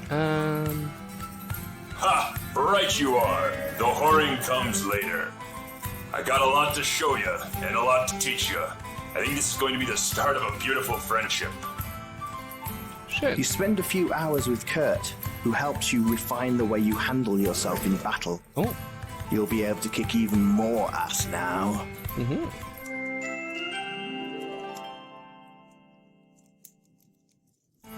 Ha! Right you are. The whoring comes later. I got a lot to show you, and a lot to teach you. I think this is going to be the start of a beautiful friendship. Schön. You spend a few hours with Kurt, who helps you refine the way you handle yourself in battle. Oh. You'll be able to kick even more ass now. Mhm.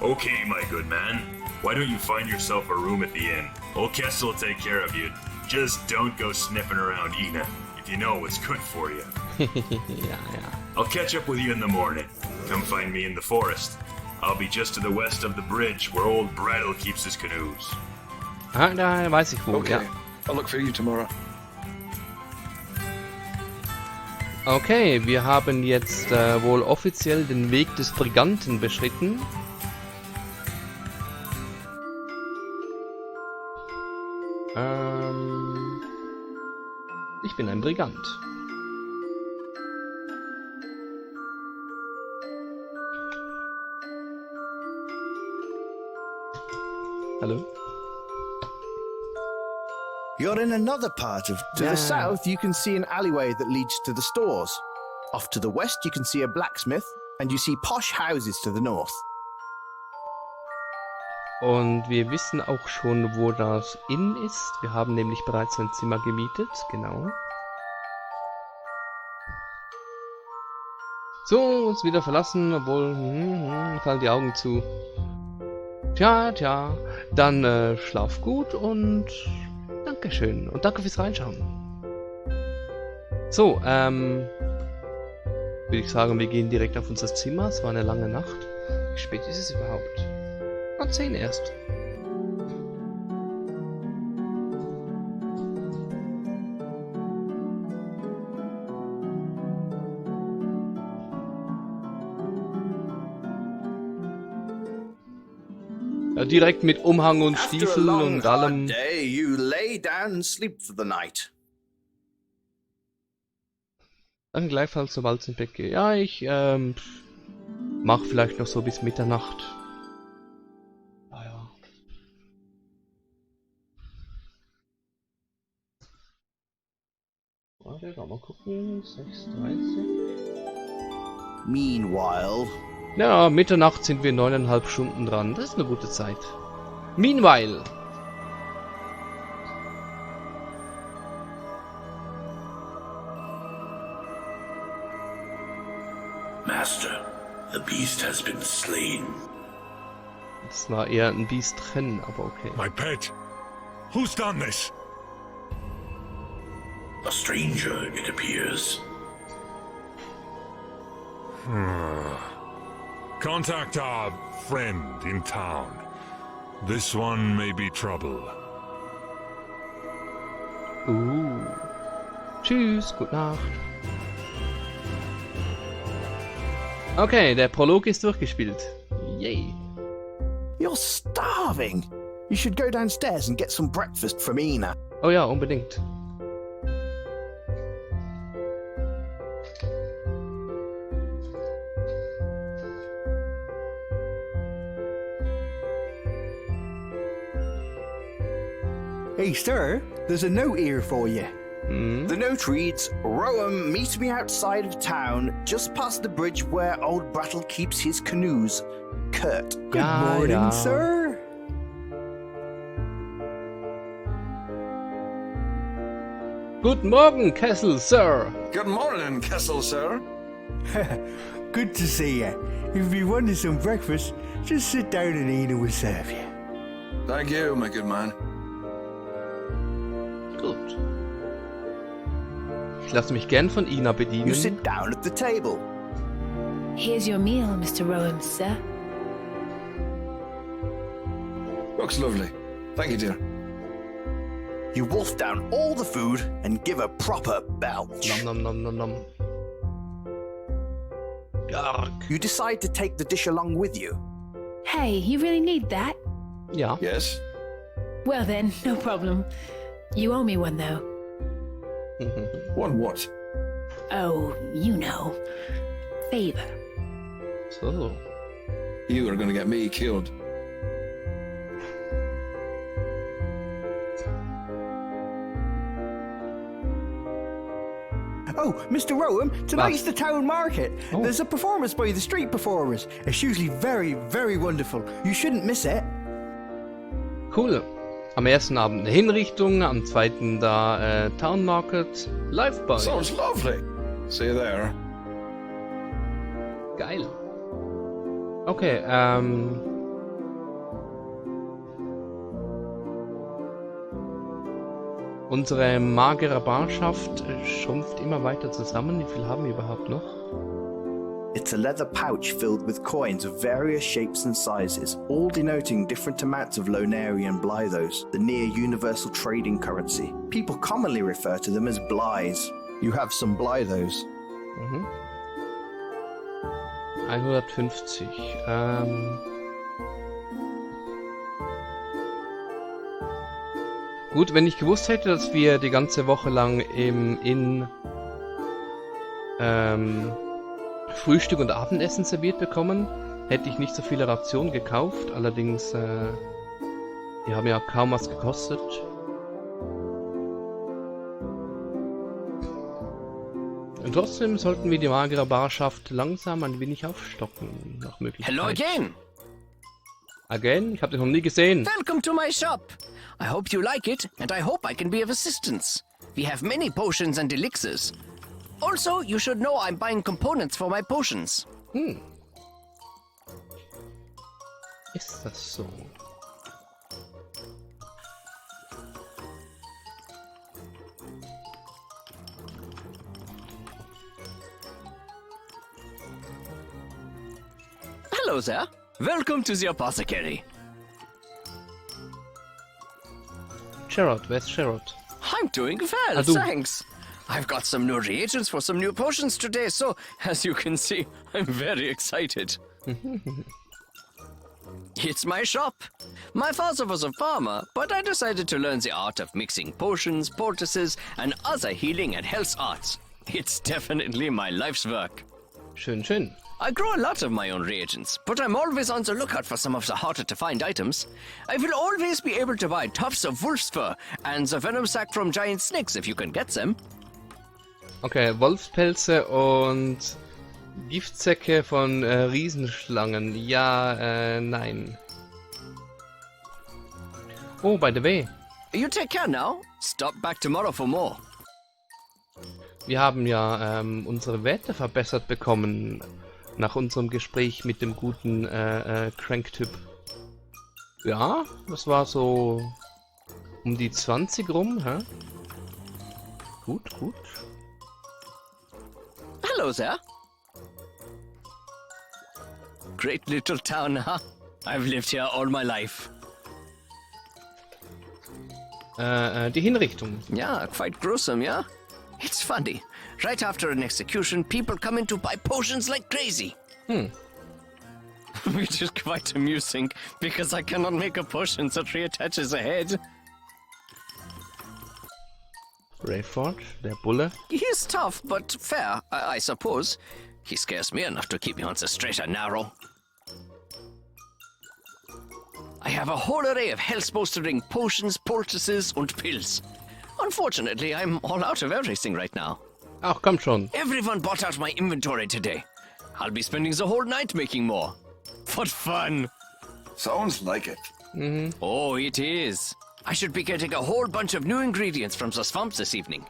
Okay, my good man. Why don't you find yourself a room at the inn? Old Kessel will take care of you. Just don't go sniffing around Ina, if you know what's good for you. Ja. I'll catch up with you in the morning. Come find me in the forest. I'll be just to the west of the bridge where old Brattle keeps his canoes. Ah, da weiß ich wo, Okay, ja. I'll look for you tomorrow. Okay, wir haben jetzt wohl offiziell den Weg des Briganten beschritten. Ich bin ein Brigant. Hallo? You're in another part of... To Yeah. the south, you can see an alleyway that leads to the stores. Off to the west, you can see a blacksmith, and you see posh houses to the north. Und wir wissen auch schon, wo das Inn ist. Wir haben nämlich bereits ein Zimmer gemietet, genau. So, uns wieder verlassen, obwohl, fallen die Augen zu. Tja, dann schlaf gut und Dankeschön und danke fürs Reinschauen. So, würde ich sagen, wir gehen direkt auf unser Zimmer. Es war eine lange Nacht. Wie spät ist es überhaupt? 10 erst. Ja, direkt mit Umhang und After a Stiefeln long, und hard allem. day, you lay down and sleep for the night. Dann gleichfalls, sobald ich ins Bett gehe. Ja, ich mach vielleicht noch so bis Mitternacht. Naja. Warte, mal gucken. 6:30. Meanwhile... Ja, Mitternacht sind wir 9,5 Stunden dran. Das ist eine gute Zeit. Meanwhile. Master, the beast has been slain. Das war eher ein Biest-Rennen, aber okay. My pet. Who's done this? A stranger, it appears. Contact our friend in town. This one may be trouble. Tschüss, gute Nacht. Okay, der Prolog ist durchgespielt. Yay. You're starving. You should go downstairs and get some breakfast from Ina. Oh ja, unbedingt. Hey, sir, there's a note here for you. Hm. The note reads, Rowan, meet me outside of town, just past the bridge where old Brattle keeps his canoes. Kurt. Good Ja, morning, ja. sir. Guten Morgen, Kessel, Sir. Good morning, Kessel, sir. Good to see you. If you wanted some breakfast, just sit down and Ina will serve you. Thank you, my good man. Gut. Ich lasse mich gern von Ina You bedienen. sit down at the table. Here's your meal, Mr. Rowan, sir. Looks lovely. Thank you, dear. You wolf down all the food and give a proper belch. Nom nom nom nom nom. Yark. You decide to take the dish along with you. Hey, you really need that? Ja. Yes? Well then, no problem. You owe me one, though. One what? Oh, you know. Favor. So. You are going to get me killed. Oh, Mr. Rowan, tonight's the town market. Oh. There's a performance by the street performers. It's usually very, very wonderful. You shouldn't miss it. Cool. Am ersten Abend eine Hinrichtung, am zweiten da Town Market, live bei. Sounds lovely. See you there. Geil. Okay, unsere magere Barschaft schrumpft immer weiter zusammen. Wie viel haben wir überhaupt noch? It's a leather pouch filled with coins of various shapes and sizes, all denoting different amounts of Lonarian Blythos, the near universal trading currency. People commonly refer to them as Blyes. You have some Blythos. 150. Gut, wenn ich gewusst hätte, dass wir die ganze Woche lang im Inn Frühstück und Abendessen serviert bekommen, hätte ich nicht so viele Rationen gekauft. Allerdings, die haben ja kaum was gekostet. Und trotzdem sollten wir die magere Barschaft langsam ein wenig aufstocken, nach Möglichkeit. Hello again. Again? Ich habe dich noch nie gesehen. Welcome to my shop. I hope you like it, and I hope I can be of assistance. We have many potions and elixirs. Also, you should know I'm buying components for my potions. Ist das so? Hello there. Welcome to the apothecary. Gerard, where's Gerard? I'm doing well, Adu. thanks. I've got some new reagents for some new potions today, so as you can see, I'm very excited. It's my shop. My father was a farmer, but I decided to learn the art of mixing potions, poultices, and other healing and health arts. It's definitely my life's work. Schön, schön. I grow a lot of my own reagents, but I'm always on the lookout for some of the harder to find items. I will always be able to buy tufts of wolf's fur and the venom sac from giant snakes if you can get them. Okay, Wolfspelze und Giftsäcke von Riesenschlangen. Ja, nein. Oh, by the way. You take care now. Stop back tomorrow for more. Wir haben ja unsere Werte verbessert bekommen nach unserem Gespräch mit dem guten Crank-Typ. Ja, das war so um die 20 rum, hä? Gut, gut. Hello there. Great little town, huh? I've lived here all my life. Die Hinrichtung. Yeah, quite gruesome, yeah? It's funny. Right after an execution, people come in to buy potions like crazy. Which is quite amusing, because I cannot make a potion that reattaches a head. Rayford, der Bulle. He's tough, but fair, I suppose. He scares me enough to keep me on the straight and narrow. I have a whole array of health-bolstering potions, poultices, and pills. Unfortunately, I'm all out of everything right now. Ach, komm schon. Everyone bought out my inventory today. I'll be spending the whole night making more. What fun! Sounds like it. Oh, it is. I should be getting a whole bunch of new ingredients from the swamp this evening.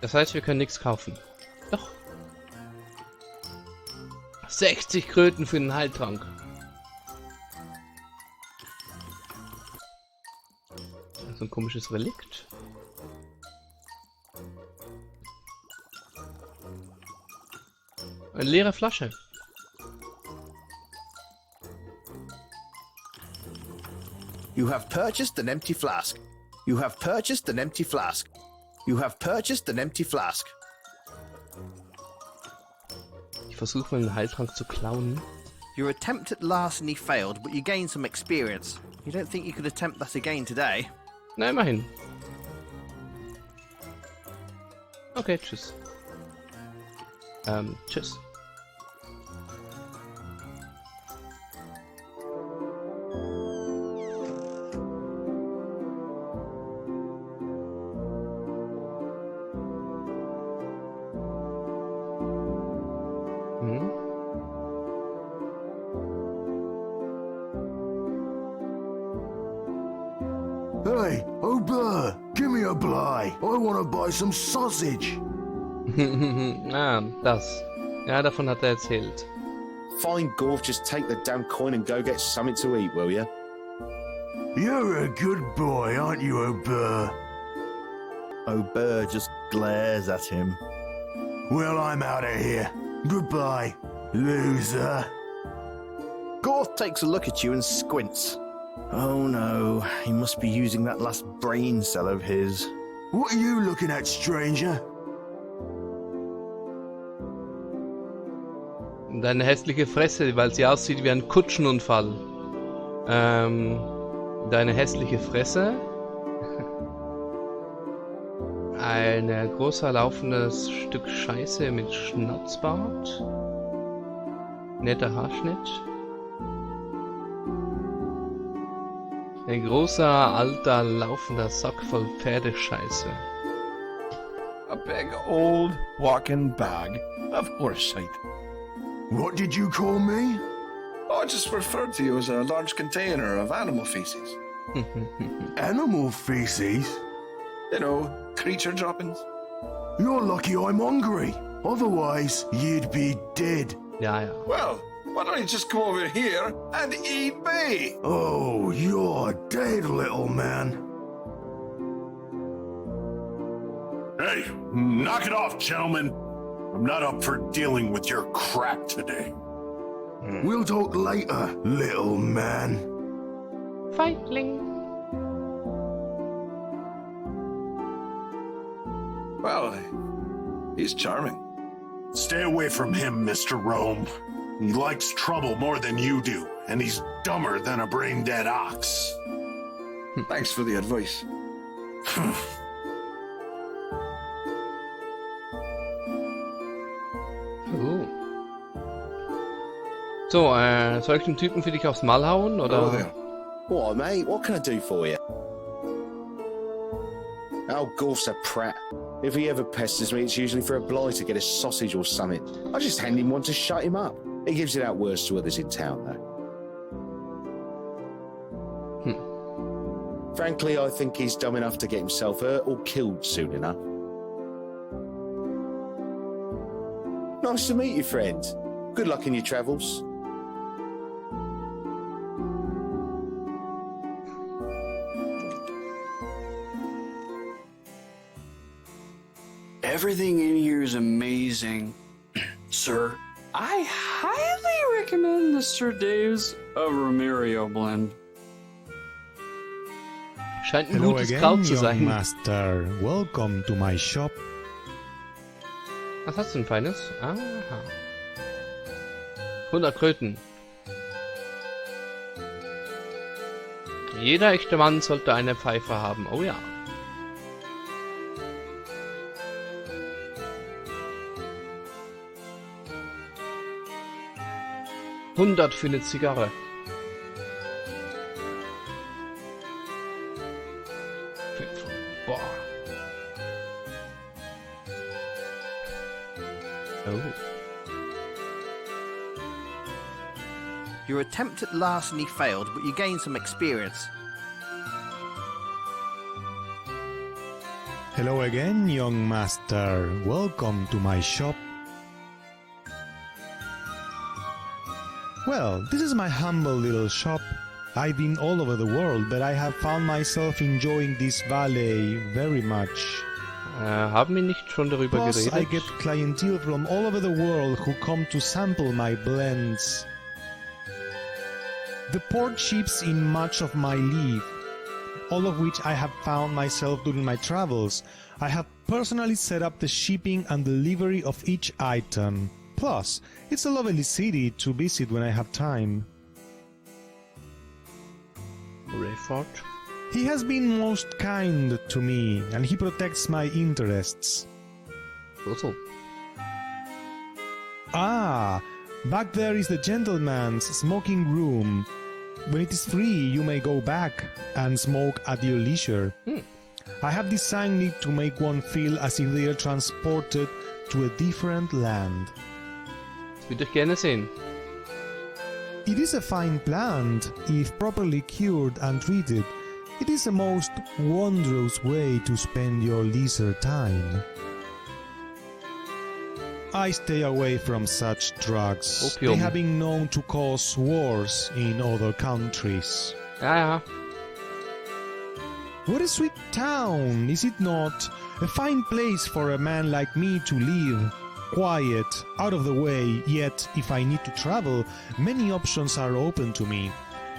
Das heißt, wir können nichts kaufen. Doch. 60 Kröten für den Heiltrank. So ein komisches Relikt. Eine leere Flasche. You have purchased an empty flask. You have purchased an empty flask. You have purchased an empty flask. Ich versuche mal einen Heiltrank zu klauen. Your attempt at larceny failed, but you gained some experience. You don't think you could attempt that again today? Na, immerhin. Okay, tschüss. Tschüss. Hey, oh blur, give me a bly. I want to buy some sausage. Das. Ja, davon hat er erzählt. Fine, Gorf, just take the damn coin and go get something to eat, will ya? You're a good boy, aren't you, oh blur? Ober just glares at him. Well, I'm out of here. Goodbye, loser. Gorf takes a look at you and squints. Oh no, he must be using that last brain cell of his. What are you looking at, stranger? Deine hässliche Fresse, weil sie aussieht wie ein Kutschenunfall. Deine hässliche Fresse. Ein großer laufendes Stück Scheiße mit Schnauzbart. Netter Haarschnitt. Ein großer, alter, laufender Sack voll Pferdescheiße. A big old walking bag of horse shite. What did you call me? Oh, I just referred to you as a large container of animal feces. Animal feces? You know, creature droppings. You're lucky I'm hungry. Otherwise, you'd be dead. Ja, ja. Well, why don't you just come over here and eat me? Oh, you're dead, little man. Hey, knock it off, gentlemen. I'm not up for dealing with your crap today. We'll talk later, little man. Feigling. Well, he's charming. Stay away from him, Mr. Rome. He likes trouble more than you do, and he's dumber than a brain-dead ox. Thanks for the advice. So, soll ich den Typen für dich aufs Maul hauen, oder? Oh, there. What, mate? What can I do for you? Oh, Gorf's a prat. If he ever pesters me, it's usually for a blight to get a sausage or something. I just hand him one to shut him up. He gives it out worse to others in town, though. Frankly, I think he's dumb enough to get himself hurt or killed soon enough. Nice to meet you, friend. Good luck in your travels. Everything in here is amazing. Sir, I highly recommend the Sir Dave's Romerio blend. Scheint ein Hello gutes again, Kraut zu young sein. master. Welcome to my shop. Was hast du denn Feines? Aha. 100 Kröten. Jeder echte Mann sollte eine Pfeife haben. Oh ja. $100 für eine Zigarre. Boah. Oh. Your attempt at larceny failed, but you gained some experience. Hello again, young master. Welcome to my shop. Well, this is my humble little shop. I've been all over the world, but I have found myself enjoying this valley very much. Haben wir nicht schon darüber Plus, geredet? I get clientele from all over the world who come to sample my blends. The port ships in much of my leave, all of which I have found myself during my travels. I have personally set up the shipping and delivery of each item. Plus, it's a lovely city to visit when I have time. Rayford? He has been most kind to me, and he protects my interests. Also. Ah, back there is the gentleman's smoking room. When it is free, you may go back and smoke at your leisure. I have designed it to make one feel as if they are transported to a different land. Das würde ich gerne sehen. It is a fine plant, if properly cured and treated. It is a most wondrous way to spend your leisure time. I stay away from such drugs. Opium. They have been known to cause wars in other countries. Ja, ja. What a sweet town, is it not? A fine place for a man like me to live. Quiet, out of the way, yet if I need to travel, many options are open to me.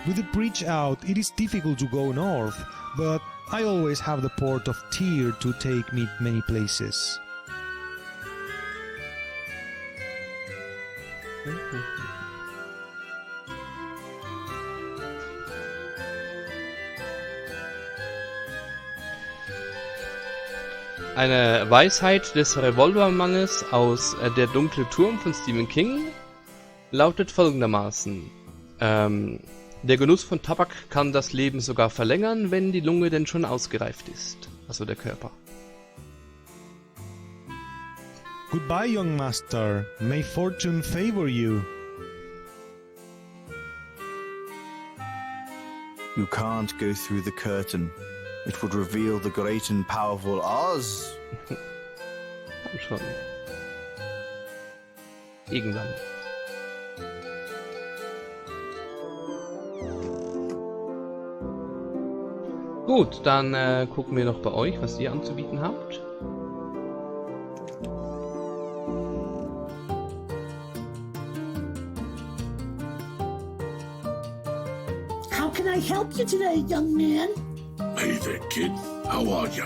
With the bridge out, it is difficult to go north, but I always have the port of Tyr to take me many places. Eine Weisheit des Revolvermannes aus Der dunkle Turm von Stephen King lautet folgendermaßen. Der Genuss von Tabak kann das Leben sogar verlängern, wenn die Lunge denn schon ausgereift ist. Also der Körper. Goodbye, young master. May fortune favor you. You can't go through the curtain. It would reveal the great and powerful Oz. Schon. Irgendwann. Gut, dann gucken wir noch bei euch, was ihr anzubieten habt. How can I help you today, young man? Hey there, kid. How are you?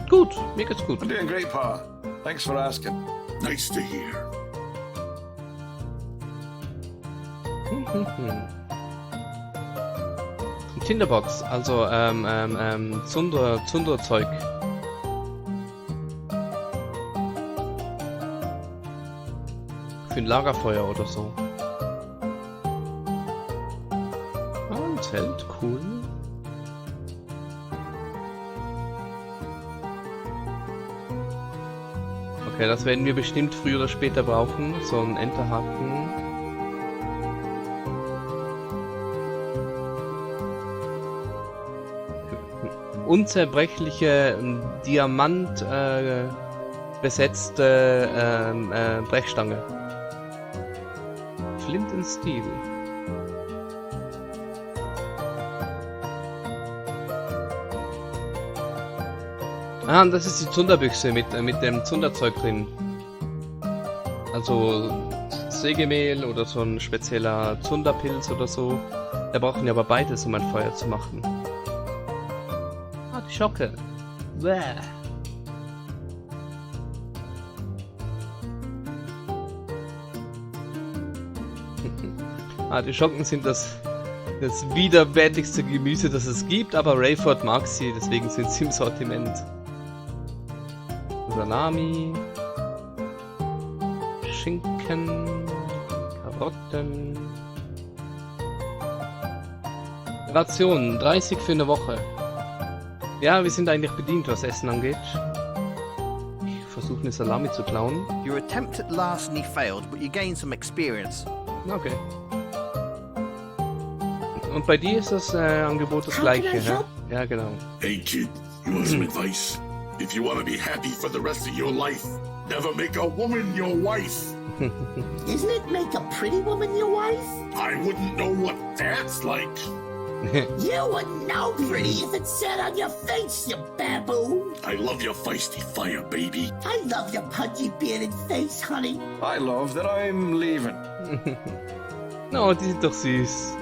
Gut, mir geht's gut. I'm doing great, Pa. Thanks for asking. Nice to hear. Tinderbox, also Zunderzeug. Für ein Lagerfeuer oder so. Ah, ein Zelt, cool. Okay, das werden wir bestimmt früher oder später brauchen, so ein Enterhaken. Unzerbrechliche Diamant besetzte Brechstange. Flint and Steel. Ah, und das ist die Zunderbüchse mit dem Zunderzeug drin. Also Sägemehl oder so ein spezieller Zunderpilz oder so. Da brauchen wir aber beides, um ein Feuer zu machen. Ah, die Schocke. Bäh. Ah, die Schocken sind das widerwärtigste Gemüse, das es gibt, aber Rayford mag sie, deswegen sind sie im Sortiment. Salami, Schinken, Karotten. Rationen, 30 für eine Woche. Ja, wir sind eigentlich bedient, was Essen angeht. Ich versuche eine Salami zu klauen. Your attempt at larceny failed, but you gained some experience. Okay. Und bei dir ist das Angebot das gleiche, hä? Ja, genau. Hey kid, you want some advice? If you want to be happy for the rest of your life, never make a woman your wife. Isn't it make a pretty woman your wife? I wouldn't know what that's like. You wouldn't know pretty if it said on your face, you baboon. I love your feisty fire, baby. I love your pudgy bearded face, honey. I love that I'm leaving. Oh, die sind doch süß.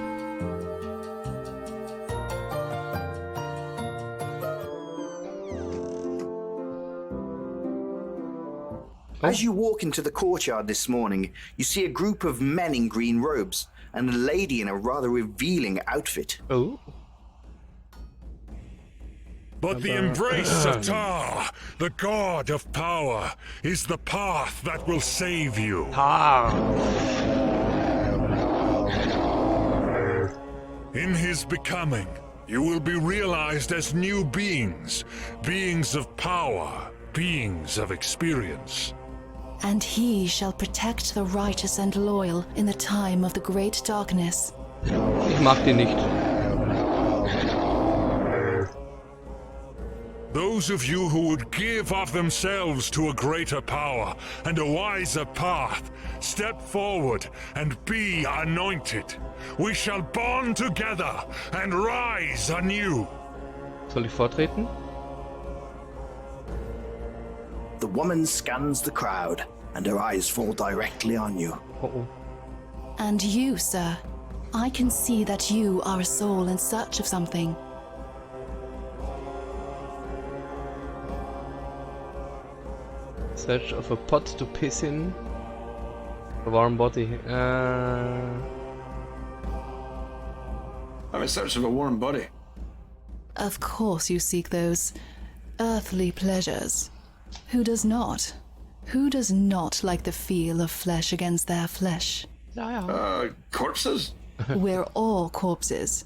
As you walk into the courtyard this morning, you see a group of men in green robes and a lady in a rather revealing outfit. Oh. But the embrace of Tar, the god of power, is the path that will save you. In his becoming, you will be realized as new beings, beings of power, beings of experience. And he shall protect the righteous and loyal in the time of the great darkness. Ich mag die nicht. Those of you who would give of themselves to a greater power and a wiser path, step forward and be anointed. We shall bond together and rise anew. Soll ich vortreten? The woman scans the crowd, and her eyes fall directly on you. Oh. And you, sir, I can see that you are a soul in search of something. Search of a pot to piss in. A warm body. I'm in search of a warm body. Of course you seek those earthly pleasures. Who does not? Who does not like the feel of flesh against their flesh? Corpses? We're all corpses.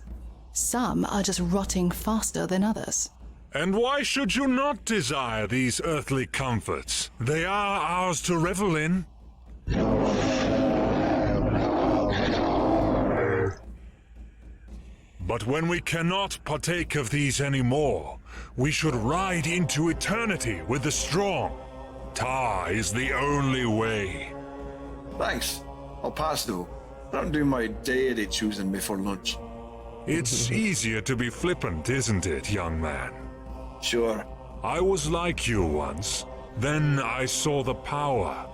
Some are just rotting faster than others. And why should you not desire these earthly comforts? They are ours to revel in. But when we cannot partake of these anymore, we should ride into eternity with the strong. Tar is the only way. Thanks. I'll pass though. I don't do my deity choosing before lunch. It's easier to be flippant, isn't it, young man? Sure. I was like you once. Then I saw the power.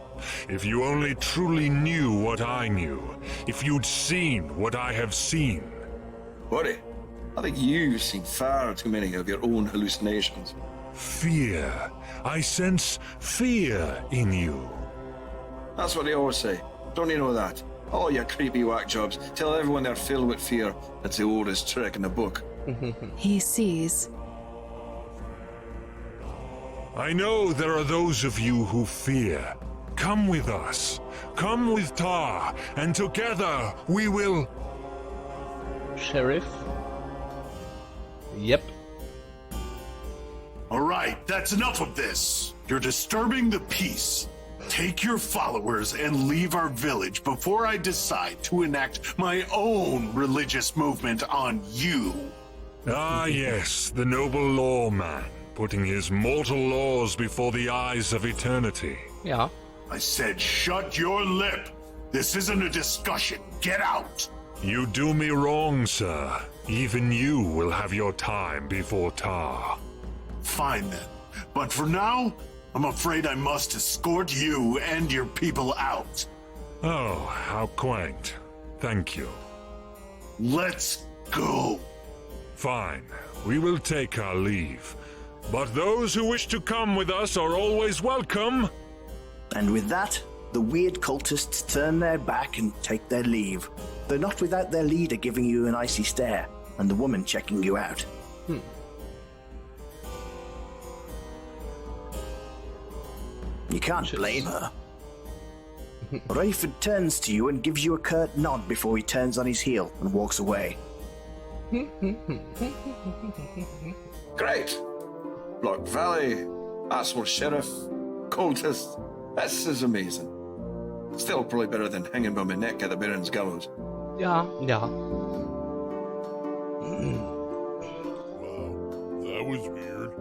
If you only truly knew what I knew, if you'd seen what I have seen. Buddy, I think you've seen far too many of your own hallucinations. Fear. I sense fear in you. That's what they always say. Don't you know that? All your creepy whack jobs tell everyone they're filled with fear. That's the oldest trick in the book. He sees. I know there are those of you who fear. Come with us. Come with Tar, and together we will... Sheriff? Yep. All right, that's enough of this. You're disturbing the peace. Take your followers and leave our village before I decide to enact my own religious movement on you. Ah, yes, the noble lawman, putting his mortal laws before the eyes of eternity. Yeah. I said shut your lip. This isn't a discussion. Get out. You do me wrong, sir. Even you will have your time before Tar. Fine then. But for now, I'm afraid I must escort you and your people out. Oh, how quaint. Thank you. Let's go. Fine. We will take our leave. But those who wish to come with us are always welcome. And with that, the weird cultists turn their back and take their leave, though not without their leader giving you an icy stare and the woman checking you out. You can't blame her. Rayford turns to you and gives you a curt nod before he turns on his heel and walks away. Great! Block Valley, Asshole Sheriff, cultist. This is amazing. Still probably better than hanging by my neck at the Baron's gallows. Ja, ja. Wow, that was weird.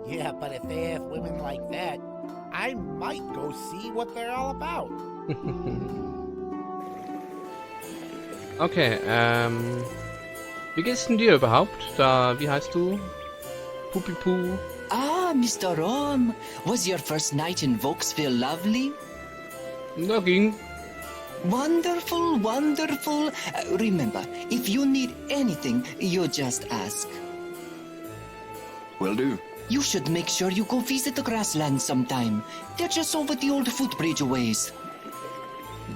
Yeah, but if they have women like that, I might go see what they're all about. Okay, wie geht's denn dir überhaupt? Da, wie heißt du? Pupipu. Ah, Mr. Rom, was your first night in Vauxville lovely? Da ging. Wonderful, wonderful. Remember, if you need anything, you just ask. Will do. You should make sure you go visit the grasslands sometime. They're just over the old footbridge a ways.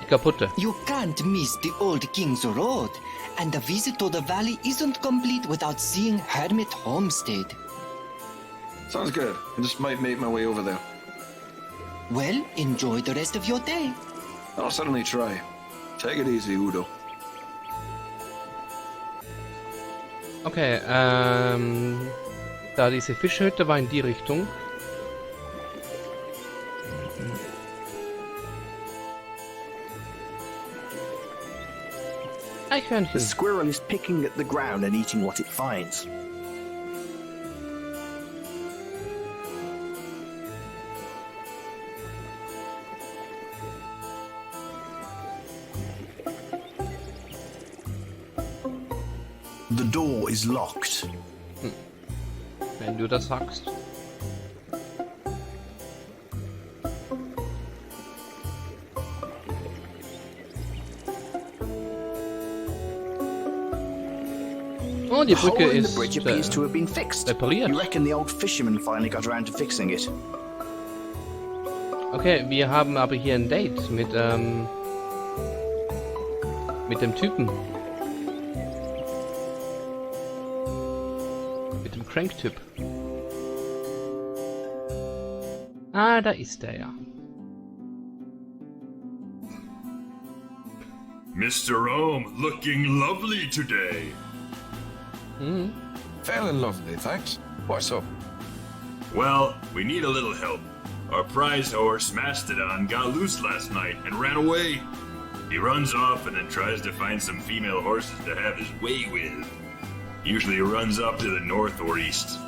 Die kaputte. You can't miss the old King's Road. And the visit to the valley isn't complete without seeing Hermit Homestead. Sounds good. I just might make my way over there. Well, enjoy the rest of your day. I'll certainly try. Take it easy, Udo. Okay, da diese Fischhütte war in die Richtung. The squirrel is picking at the ground and eating what it finds. The door is locked. Wenn du das sagst. Oh, die Brücke hole in the ist bridge appears to have been fixed. repariert. You reckon the old fisherman finally got around to fixing it? Okay, wir haben aber hier ein Date mit dem Typen. Mit dem Crank-Typ. Ah, da ist er ja. Mr. Rome, looking lovely today. Fairly lovely, thanks. What's up? Well, we need a little help. Our prize horse, Mastodon, got loose last night and ran away. He runs off and then tries to find some female horses to have his way with. Usually runs up to the north or east.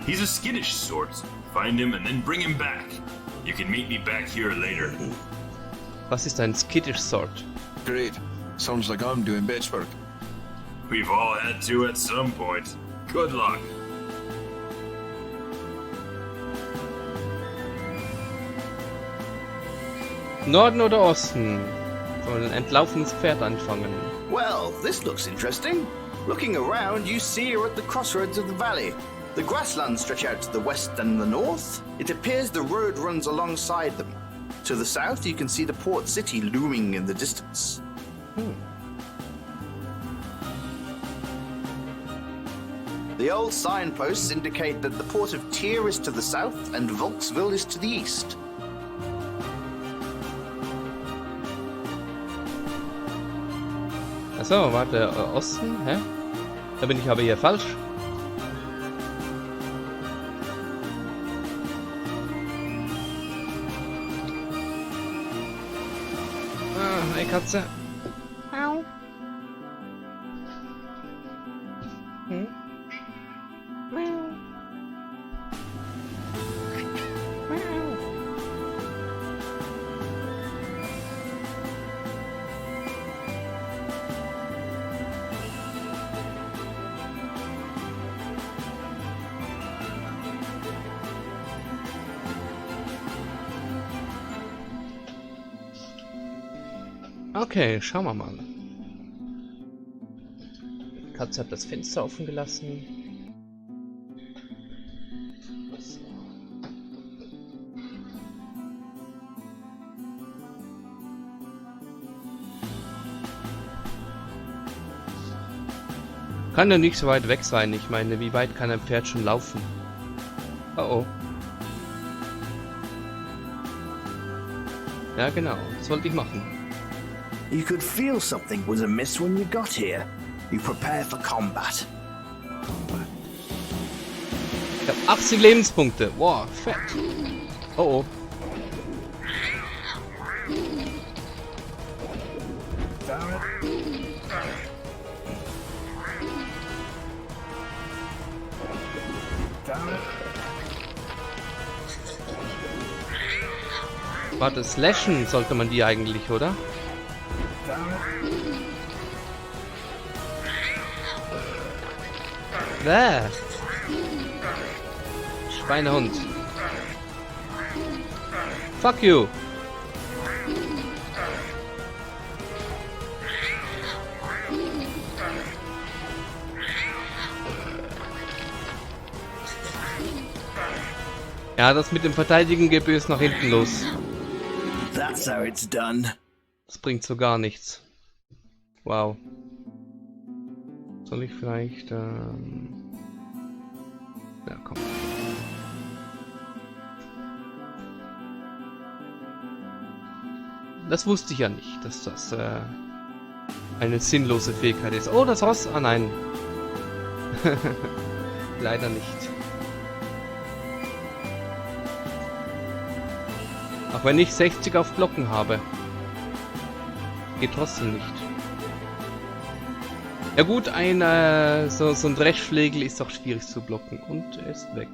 He's a skittish sort. Find him and then bring him back. You can meet me back here later. Was ist ein skittish sort? Great. Sounds like I'm doing bitch work. We've all had to at some point. Good luck. Norden oder Osten? Soll ein entlaufenes Pferd anfangen. Well, this looks interesting. Looking around, you see you're at the crossroads of the valley. The grasslands stretch out to the west and the north. It appears the road runs alongside them. To the south, you can see the port city looming in the distance. The old signposts indicate that the port of Tyr is to the south and Volksville is to the east. Achso, warte, Osten? Hä? Da bin ich aber hier falsch. Ah, eine Katze. Au. Okay, schauen wir mal. Die Katze hat das Fenster offen gelassen. Kann ja nicht so weit weg sein. Ich meine, wie weit kann ein Pferd schon laufen? Oh oh. Ja genau, das wollte ich machen. You could feel something was amiss when you got here. You prepare for combat. Ich habe 80 Lebenspunkte. Wow, fett. Oh oh. Warte, slashen sollte man die eigentlich, oder? Bäh. Schweinehund. Fuck you. Ja, das mit dem Verteidigen geht böse nach hinten los. That's how it's done. Das bringt so gar nichts. Wow. Soll ich vielleicht... Ja, komm. Das wusste ich ja nicht, dass das eine sinnlose Fähigkeit ist. Oh, das Ross! Ah, nein. Leider nicht. Auch wenn ich 60 auf Blocken habe. Geht trotzdem nicht. Ja gut, so ein Dreschflegel ist auch schwierig zu blocken. Und er ist weg.